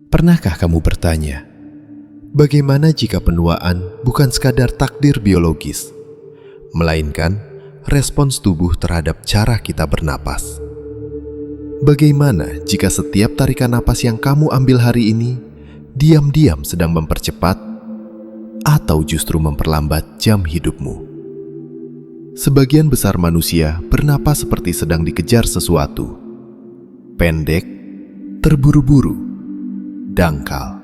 Pernahkah kamu bertanya, bagaimana jika penuaan bukan sekadar takdir biologis, melainkan respons tubuh terhadap cara kita bernapas? Bagaimana jika setiap tarikan napas yang kamu ambil hari ini diam-diam sedang mempercepat atau justru memperlambat jam hidupmu? Sebagian besar manusia bernapas seperti sedang dikejar sesuatu. Pendek, terburu-buru, dangkal.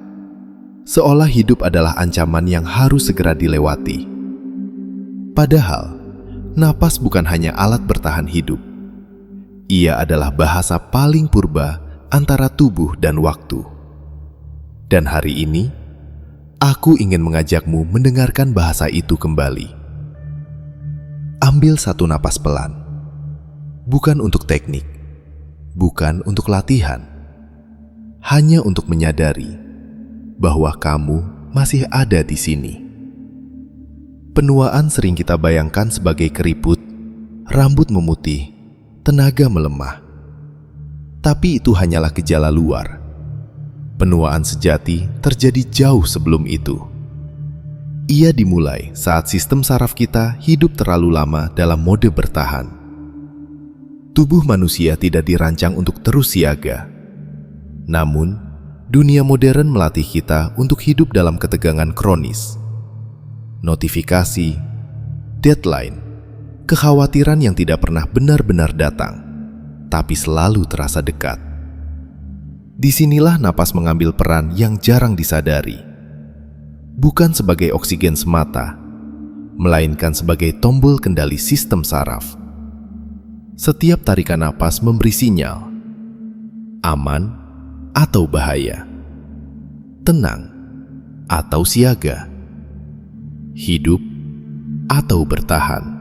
Seolah hidup adalah ancaman yang harus segera dilewati. Padahal, napas bukan hanya alat bertahan hidup. Ia adalah bahasa paling purba antara tubuh dan waktu. Dan hari ini, aku ingin mengajakmu mendengarkan bahasa itu kembali. Ambil satu napas pelan. Bukan untuk teknik, bukan untuk latihan. Hanya untuk menyadari bahwa kamu masih ada di sini. Penuaan sering kita bayangkan sebagai keriput, rambut memutih, tenaga melemah. Tapi itu hanyalah gejala luar. Penuaan sejati terjadi jauh sebelum itu. Ia dimulai saat sistem saraf kita hidup terlalu lama dalam mode bertahan. Tubuh manusia tidak dirancang untuk terus siaga. Namun, dunia modern melatih kita untuk hidup dalam ketegangan kronis. Notifikasi, deadline, kekhawatiran yang tidak pernah benar-benar datang, tapi selalu terasa dekat. Disinilah napas mengambil peran yang jarang disadari. Bukan sebagai oksigen semata, melainkan sebagai tombol kendali sistem saraf. Setiap tarikan napas memberi sinyal, aman atau bahaya, tenang atau siaga, hidup atau bertahan.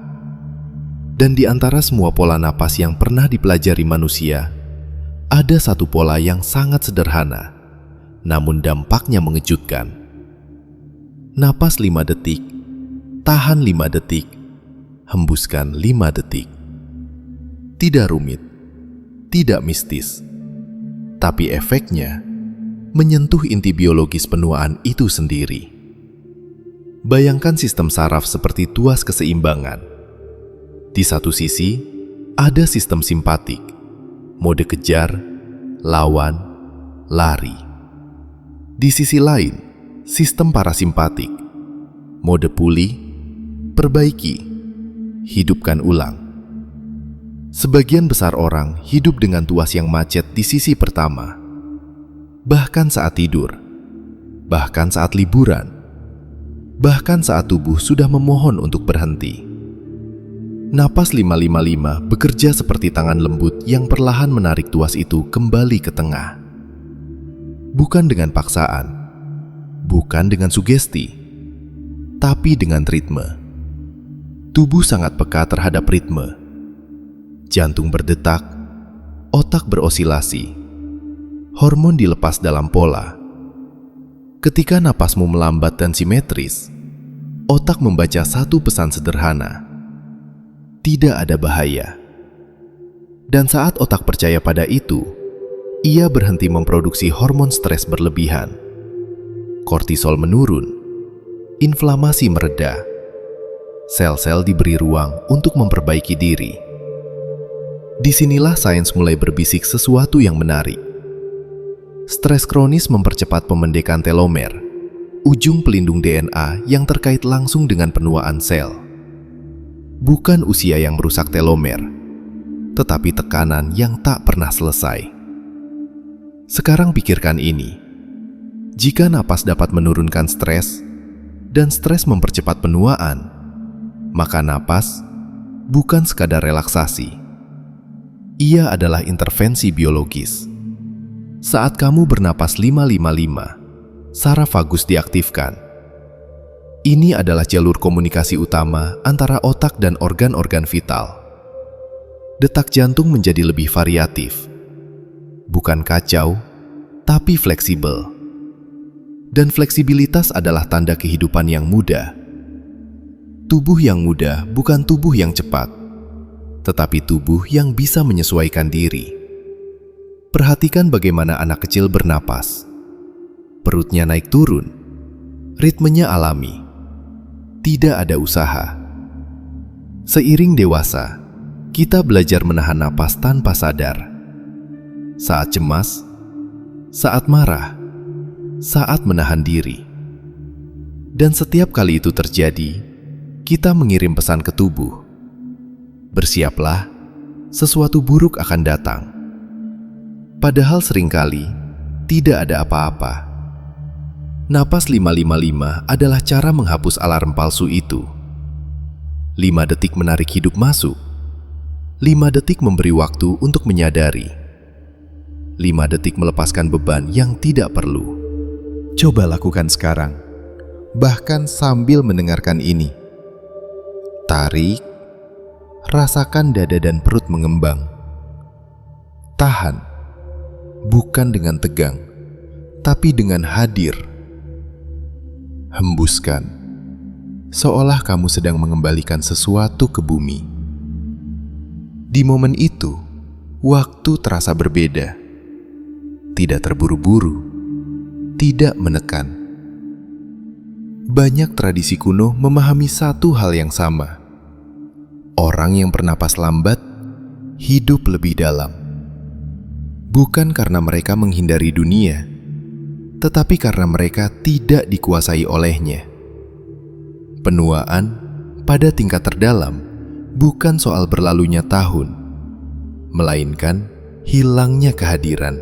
Dan di antara semua pola napas yang pernah dipelajari manusia, ada satu pola yang sangat sederhana, namun dampaknya mengejutkan. Napas 5 detik, tahan 5 detik, hembuskan 5 detik. Tidak rumit, tidak mistis, tapi efeknya menyentuh inti biologis penuaan itu sendiri. Bayangkan sistem saraf seperti tuas keseimbangan. Di satu sisi, ada sistem simpatik, mode kejar, lawan, lari. Di sisi lain, sistem parasimpatik, mode pulih, perbaiki, hidupkan ulang. Sebagian besar orang hidup dengan tuas yang macet di sisi pertama. Bahkan saat tidur, bahkan saat liburan, bahkan saat tubuh sudah memohon untuk berhenti. Napas 555 bekerja seperti tangan lembut yang perlahan menarik tuas itu kembali ke tengah. Bukan dengan paksaan, bukan dengan sugesti, tapi dengan ritme. Tubuh sangat peka terhadap ritme. Jantung berdetak, otak berosilasi, hormon dilepas dalam pola. Ketika napasmu melambat dan simetris, otak membaca satu pesan sederhana: tidak ada bahaya. Dan saat otak percaya pada itu, ia berhenti memproduksi hormon stres berlebihan. Kortisol menurun, inflamasi mereda, sel-sel diberi ruang untuk memperbaiki diri. Disinilah sains mulai berbisik sesuatu yang menarik. Stres kronis mempercepat pemendekan telomer, ujung pelindung DNA yang terkait langsung dengan penuaan sel. Bukan usia yang merusak telomer, tetapi tekanan yang tak pernah selesai. Sekarang pikirkan ini. Jika napas dapat menurunkan stres, dan stres mempercepat penuaan, maka napas bukan sekadar relaksasi. Ia adalah intervensi biologis. Saat kamu bernapas 555, saraf vagus diaktifkan. Ini adalah jalur komunikasi utama antara otak dan organ-organ vital. Detak jantung menjadi lebih variatif. Bukan kacau, tapi fleksibel. Dan fleksibilitas adalah tanda kehidupan yang mudah. Tubuh yang mudah bukan tubuh yang cepat, tetapi tubuh yang bisa menyesuaikan diri. Perhatikan bagaimana anak kecil bernapas. Perutnya naik turun. Ritmenya alami. Tidak ada usaha. Seiring dewasa, kita belajar menahan napas tanpa sadar. Saat cemas, saat marah, saat menahan diri. Dan setiap kali itu terjadi, kita mengirim pesan ke tubuh. Bersiaplah, sesuatu buruk akan datang. Padahal seringkali tidak ada apa-apa. Napas 555 adalah cara menghapus alarm palsu itu. 5 detik menarik hidup masuk. 5 detik memberi waktu untuk menyadari. 5 detik melepaskan beban yang tidak perlu. Coba lakukan sekarang, bahkan sambil mendengarkan ini. Tarik, rasakan dada dan perut mengembang. Tahan. Bukan dengan tegang, tapi dengan hadir. Hembuskan, seolah kamu sedang mengembalikan sesuatu ke bumi. Di momen itu, waktu terasa berbeda. Tidak terburu-buru, tidak menekan. Banyak tradisi kuno memahami satu hal yang sama. Orang yang bernapas lambat, hidup lebih dalam. Bukan karena mereka menghindari dunia, tetapi karena mereka tidak dikuasai olehnya. Penuaan pada tingkat terdalam bukan soal berlalunya tahun, melainkan hilangnya kehadiran.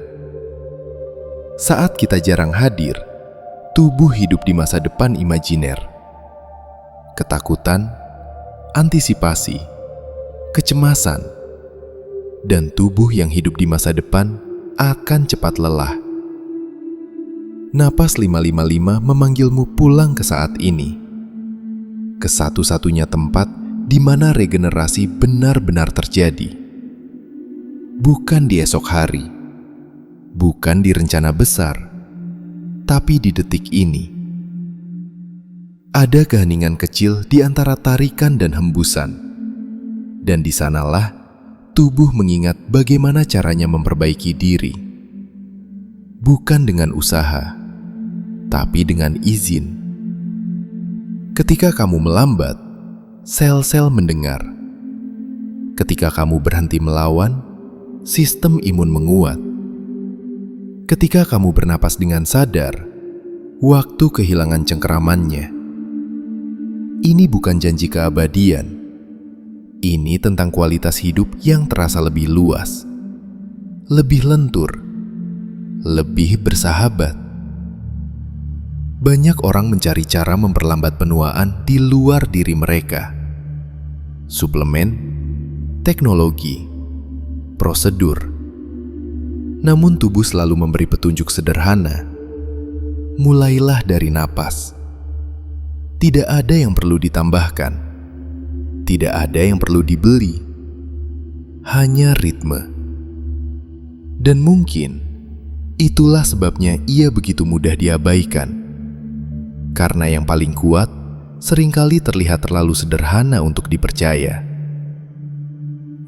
Saat kita jarang hadir, tubuh hidup di masa depan imajiner. Ketakutan, antisipasi, kecemasan, dan tubuh yang hidup di masa depan akan cepat lelah. Napas 555 memanggilmu pulang ke saat ini, ke satu-satunya tempat di mana regenerasi benar-benar terjadi. Bukan di esok hari, bukan di rencana besar, tapi di detik ini. Ada keheningan kecil di antara tarikan dan hembusan, dan di sanalah tubuh mengingat bagaimana caranya memperbaiki diri. Bukan dengan usaha, tapi dengan izin. Ketika kamu melambat, sel-sel mendengar. Ketika kamu berhenti melawan, sistem imun menguat. Ketika kamu bernapas dengan sadar, waktu kehilangan cengkeramannya. Ini bukan janji keabadian. Ini tentang kualitas hidup yang terasa lebih luas, lebih lentur, lebih bersahabat. Banyak orang mencari cara memperlambat penuaan di luar diri mereka. Suplemen, teknologi, prosedur. Namun tubuh selalu memberi petunjuk sederhana. Mulailah dari napas. Tidak ada yang perlu ditambahkan. Tidak ada yang perlu dibeli, hanya ritme. Dan mungkin itulah sebabnya ia begitu mudah diabaikan. Karena yang paling kuat seringkali terlihat terlalu sederhana untuk dipercaya.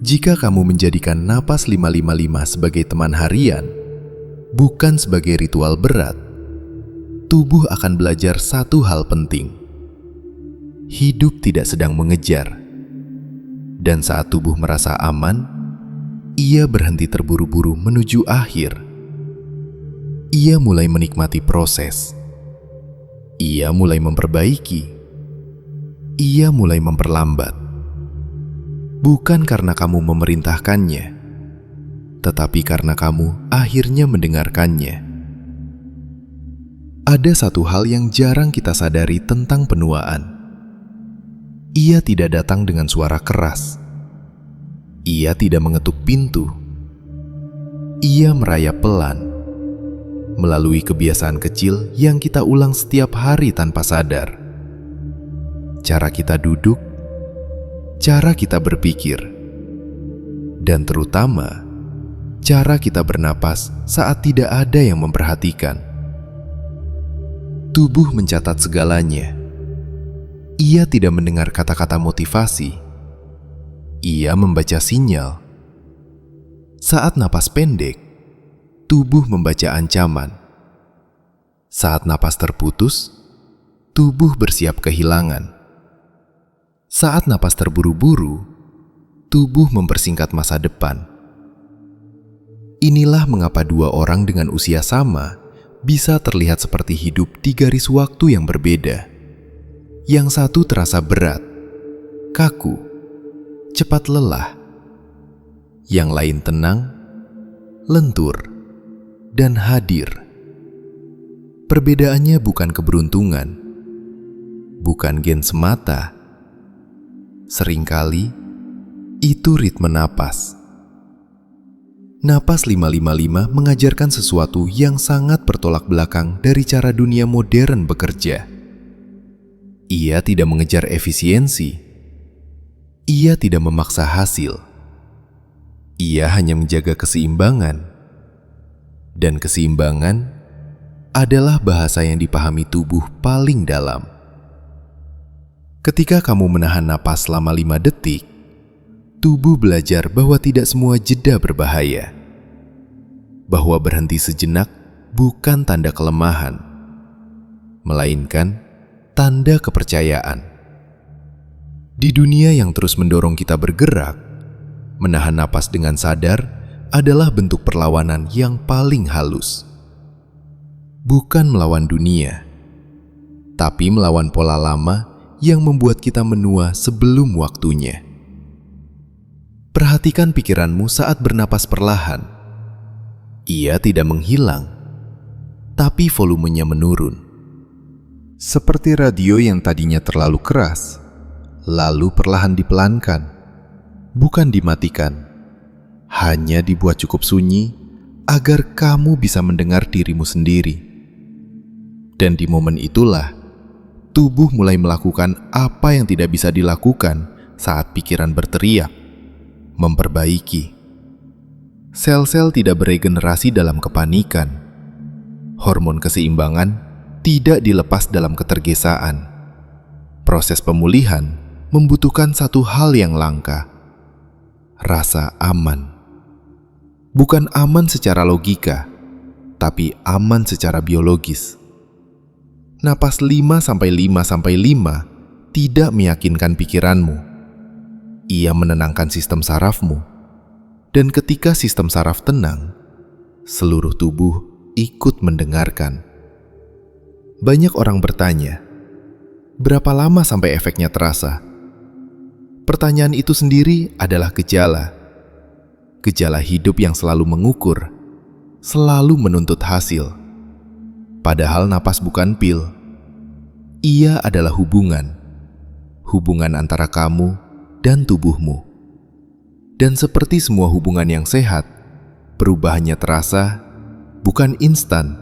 Jika kamu menjadikan napas 555 sebagai teman harian, bukan sebagai ritual berat, tubuh akan belajar satu hal penting. Hidup tidak sedang mengejar. Dan saat tubuh merasa aman, ia berhenti terburu-buru menuju akhir. Ia mulai menikmati proses. Ia mulai memperbaiki. Ia mulai memperlambat. Bukan karena kamu memerintahkannya, tetapi karena kamu akhirnya mendengarkannya. Ada satu hal yang jarang kita sadari tentang penuaan. Ia tidak datang dengan suara keras. Ia tidak mengetuk pintu. Ia merayap pelan, melalui kebiasaan kecil yang kita ulang setiap hari tanpa sadar. Cara kita duduk, cara kita berpikir, dan terutama cara kita bernapas saat tidak ada yang memperhatikan. Tubuh mencatat segalanya. Ia tidak mendengar kata-kata motivasi. Ia membaca sinyal. Saat napas pendek, tubuh membaca ancaman. Saat napas terputus, tubuh bersiap kehilangan. Saat napas terburu-buru, tubuh mempersingkat masa depan. Inilah mengapa dua orang dengan usia sama bisa terlihat seperti hidup di garis waktu yang berbeda. Yang satu terasa berat, kaku, cepat lelah. Yang lain tenang, lentur, dan hadir. Perbedaannya bukan keberuntungan, bukan gen semata. Seringkali, itu ritme napas. Napas 555 mengajarkan sesuatu yang sangat bertolak belakang dari cara dunia modern bekerja. Ia tidak mengejar efisiensi. Ia tidak memaksa hasil. Ia hanya menjaga keseimbangan. Dan keseimbangan adalah bahasa yang dipahami tubuh paling dalam. Ketika kamu menahan napas selama 5 detik, tubuh belajar bahwa tidak semua jeda berbahaya. Bahwa berhenti sejenak bukan tanda kelemahan, melainkan tanda kepercayaan. Di dunia yang terus mendorong kita bergerak, menahan napas dengan sadar adalah bentuk perlawanan yang paling halus. Bukan melawan dunia, tapi melawan pola lama yang membuat kita menua sebelum waktunya. Perhatikan pikiranmu saat bernapas perlahan. Ia tidak menghilang, tapi volumenya menurun. Seperti radio yang tadinya terlalu keras, lalu perlahan dipelankan, bukan dimatikan, hanya dibuat cukup sunyi agar kamu bisa mendengar dirimu sendiri. Dan di momen itulah, tubuh mulai melakukan apa yang tidak bisa dilakukan saat pikiran berteriak, memperbaiki. Sel-sel tidak beregenerasi dalam kepanikan. Hormon keseimbangan tidak dilepas dalam ketergesaan. Proses pemulihan membutuhkan satu hal yang langka, rasa aman. Bukan aman secara logika, tapi aman secara biologis. Napas 5-5-5 tidak meyakinkan pikiranmu. Ia menenangkan sistem sarafmu. Dan ketika sistem saraf tenang, seluruh tubuh ikut mendengarkan. Banyak orang bertanya, berapa lama sampai efeknya terasa? Pertanyaan itu sendiri adalah gejala. Gejala hidup yang selalu mengukur, selalu menuntut hasil. Padahal napas bukan pil. Ia adalah hubungan. Hubungan antara kamu dan tubuhmu. Dan seperti semua hubungan yang sehat, perubahannya terasa bukan instan,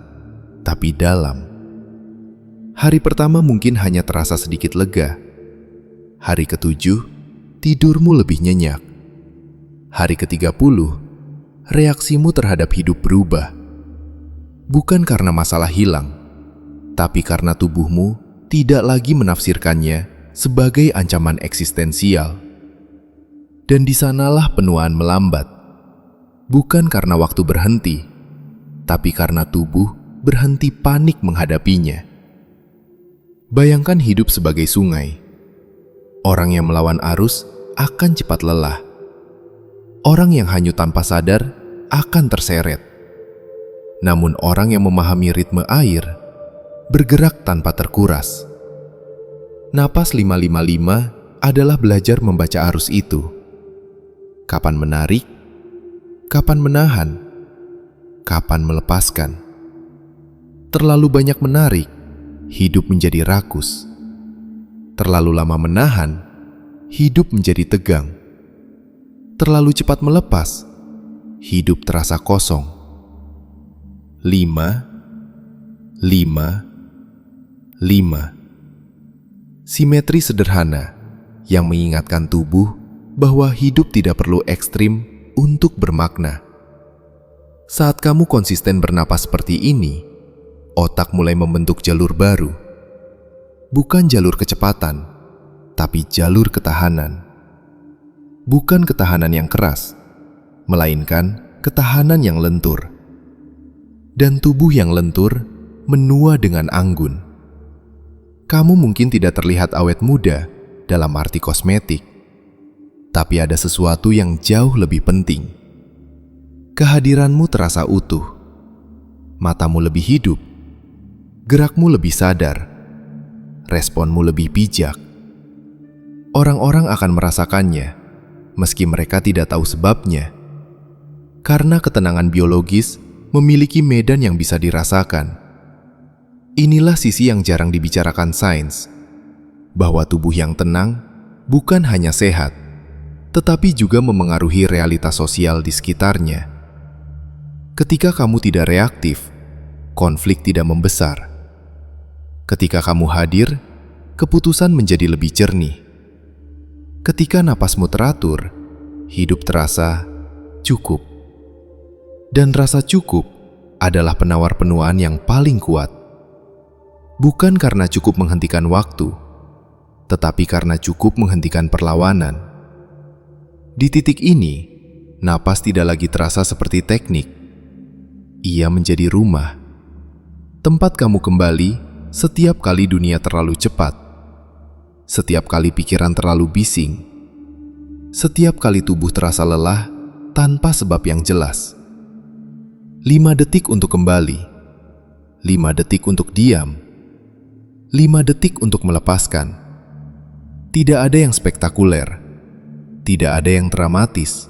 tapi dalam. Hari pertama mungkin hanya terasa sedikit lega. Hari ke-7, tidurmu lebih nyenyak. Hari ke-30, reaksimu terhadap hidup berubah. Bukan karena masalah hilang, tapi karena tubuhmu tidak lagi menafsirkannya sebagai ancaman eksistensial. Dan di sanalah penuaan melambat. Bukan karena waktu berhenti, tapi karena tubuh berhenti panik menghadapinya. Bayangkan hidup sebagai sungai. Orang yang melawan arus akan cepat lelah. Orang yang hanyut tanpa sadar akan terseret. Namun orang yang memahami ritme air bergerak tanpa terkuras. Napas 555 adalah belajar membaca arus itu. Kapan menarik, kapan menahan, kapan melepaskan. Terlalu banyak menarik, hidup menjadi rakus. Terlalu lama menahan, hidup menjadi tegang. Terlalu cepat melepas, hidup terasa kosong. 5, 5, 5. Simetri sederhana yang mengingatkan tubuh bahwa hidup tidak perlu ekstrim untuk bermakna. Saat kamu konsisten bernapas seperti ini, otak mulai membentuk jalur baru. Bukan jalur kecepatan, tapi jalur ketahanan. Bukan ketahanan yang keras, melainkan ketahanan yang lentur. Dan tubuh yang lentur menua dengan anggun. Kamu mungkin tidak terlihat awet muda dalam arti kosmetik, tapi ada sesuatu yang jauh lebih penting. Kehadiranmu terasa utuh, matamu lebih hidup, gerakmu lebih sadar, responmu lebih bijak. Orang-orang akan merasakannya, meski mereka tidak tahu sebabnya. Karena ketenangan biologis memiliki medan yang bisa dirasakan. Inilah sisi yang jarang dibicarakan sains, bahwa tubuh yang tenang bukan hanya sehat, tetapi juga memengaruhi realitas sosial di sekitarnya. Ketika kamu tidak reaktif, konflik tidak membesar. Ketika kamu hadir, keputusan menjadi lebih jernih. Ketika napasmu teratur, hidup terasa cukup. Dan rasa cukup adalah penawar penuaan yang paling kuat. Bukan karena cukup menghentikan waktu, tetapi karena cukup menghentikan perlawanan. Di titik ini, napas tidak lagi terasa seperti teknik. Ia menjadi rumah. Tempat kamu kembali setiap kali dunia terlalu cepat. Setiap kali pikiran terlalu bising. Setiap kali tubuh terasa lelah tanpa sebab yang jelas. 5 detik untuk kembali. 5 detik untuk diam. 5 detik untuk melepaskan. Tidak ada yang spektakuler, tidak ada yang dramatis.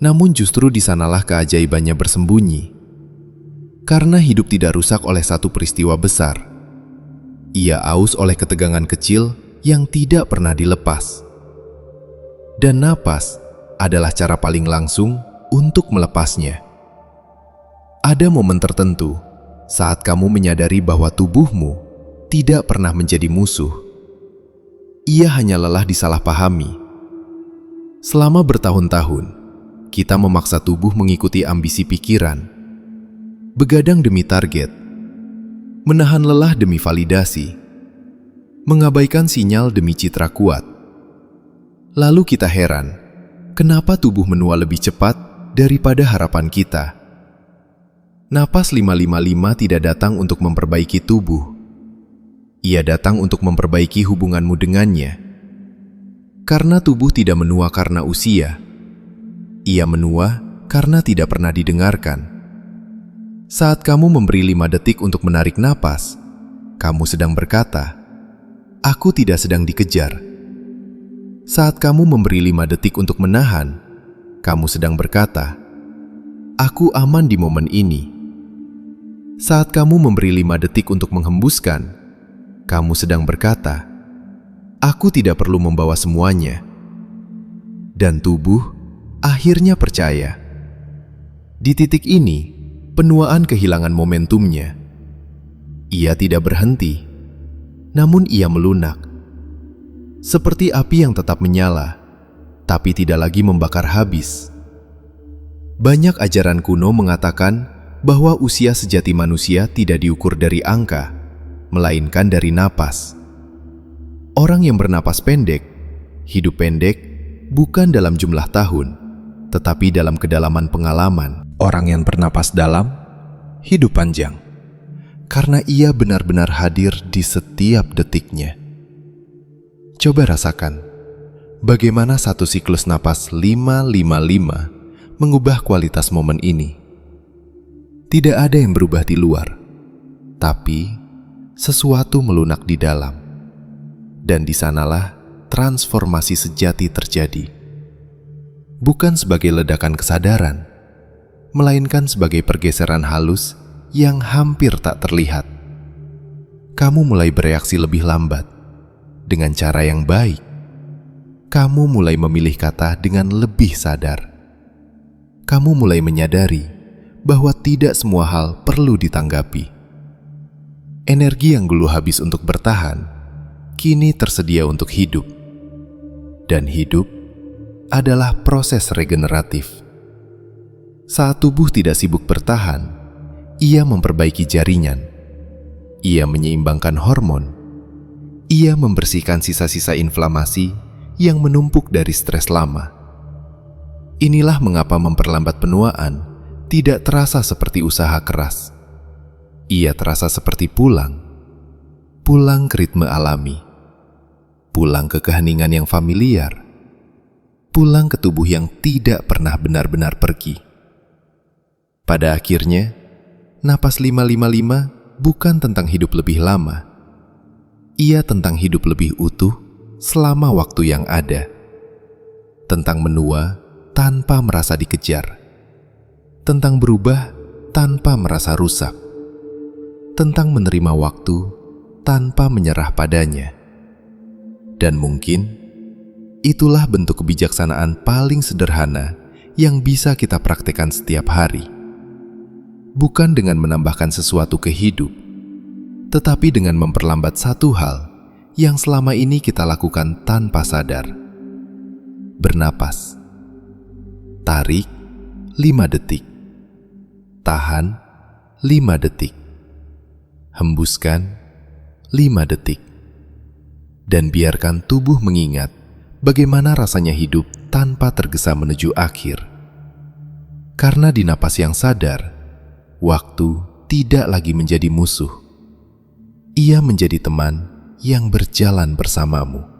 Namun justru di sanalah keajaibannya bersembunyi. Karena hidup tidak rusak oleh satu peristiwa besar. Ia aus oleh ketegangan kecil yang tidak pernah dilepas. Dan napas adalah cara paling langsung untuk melepasnya. Ada momen tertentu saat kamu menyadari bahwa tubuhmu tidak pernah menjadi musuh. Ia hanya lelah disalahpahami. Selama bertahun-tahun, kita memaksa tubuh mengikuti ambisi pikiran, begadang demi target, menahan lelah demi validasi, mengabaikan sinyal demi citra kuat. Lalu kita heran, kenapa tubuh menua lebih cepat daripada harapan kita. Napas 555 tidak datang untuk memperbaiki tubuh. Ia datang untuk memperbaiki hubunganmu dengannya. Karena tubuh tidak menua karena usia. Ia menua karena tidak pernah didengarkan. Saat kamu memberi 5 detik untuk menarik napas, kamu sedang berkata, "Aku tidak sedang dikejar." Saat kamu memberi 5 detik untuk menahan, kamu sedang berkata, "Aku aman di momen ini." Saat kamu memberi 5 detik untuk menghembuskan, kamu sedang berkata, "Aku tidak perlu membawa semuanya." Dan tubuh akhirnya percaya. Di titik ini, penuaan kehilangan momentumnya. Ia tidak berhenti, namun ia melunak. Seperti api yang tetap menyala, tapi tidak lagi membakar habis. Banyak ajaran kuno mengatakan bahwa usia sejati manusia tidak diukur dari angka, melainkan dari napas. Orang yang bernapas pendek, hidup pendek, bukan dalam jumlah tahun, tetapi dalam kedalaman pengalaman. Orang yang bernapas dalam, hidup panjang, karena ia benar-benar hadir di setiap detiknya. Coba rasakan, bagaimana satu siklus napas 555 mengubah kualitas momen ini. Tidak ada yang berubah di luar, tapi sesuatu melunak di dalam, dan di sanalah transformasi sejati terjadi. Bukan sebagai ledakan kesadaran, melainkan sebagai pergeseran halus yang hampir tak terlihat. Kamu mulai bereaksi lebih lambat, dengan cara yang baik. Kamu mulai memilih kata dengan lebih sadar. Kamu mulai menyadari bahwa tidak semua hal perlu ditanggapi. Energi yang dulu habis untuk bertahan, kini tersedia untuk hidup. Dan hidup adalah proses regeneratif. Saat tubuh tidak sibuk bertahan, ia memperbaiki jaringan. Ia menyeimbangkan hormon. Ia membersihkan sisa-sisa inflamasi yang menumpuk dari stres lama. Inilah mengapa memperlambat penuaan tidak terasa seperti usaha keras. Ia terasa seperti pulang ke ritme alami, pulang ke keheningan yang familiar, pulang ke tubuh yang tidak pernah benar-benar pergi. Pada akhirnya, napas 555 bukan tentang hidup lebih lama. Ia tentang hidup lebih utuh selama waktu yang ada. Tentang menua tanpa merasa dikejar. Tentang berubah tanpa merasa rusak. Tentang menerima waktu tanpa menyerah padanya. Dan mungkin itulah bentuk kebijaksanaan paling sederhana yang bisa kita praktekkan setiap hari. Bukan dengan menambahkan sesuatu ke hidup, tetapi dengan memperlambat satu hal yang selama ini kita lakukan tanpa sadar. Bernapas. Tarik 5 detik. Tahan 5 detik. Hembuskan 5 detik. Dan biarkan tubuh mengingat bagaimana rasanya hidup tanpa tergesa menuju akhir. Karena di napas yang sadar, waktu tidak lagi menjadi musuh. Ia menjadi teman yang berjalan bersamamu.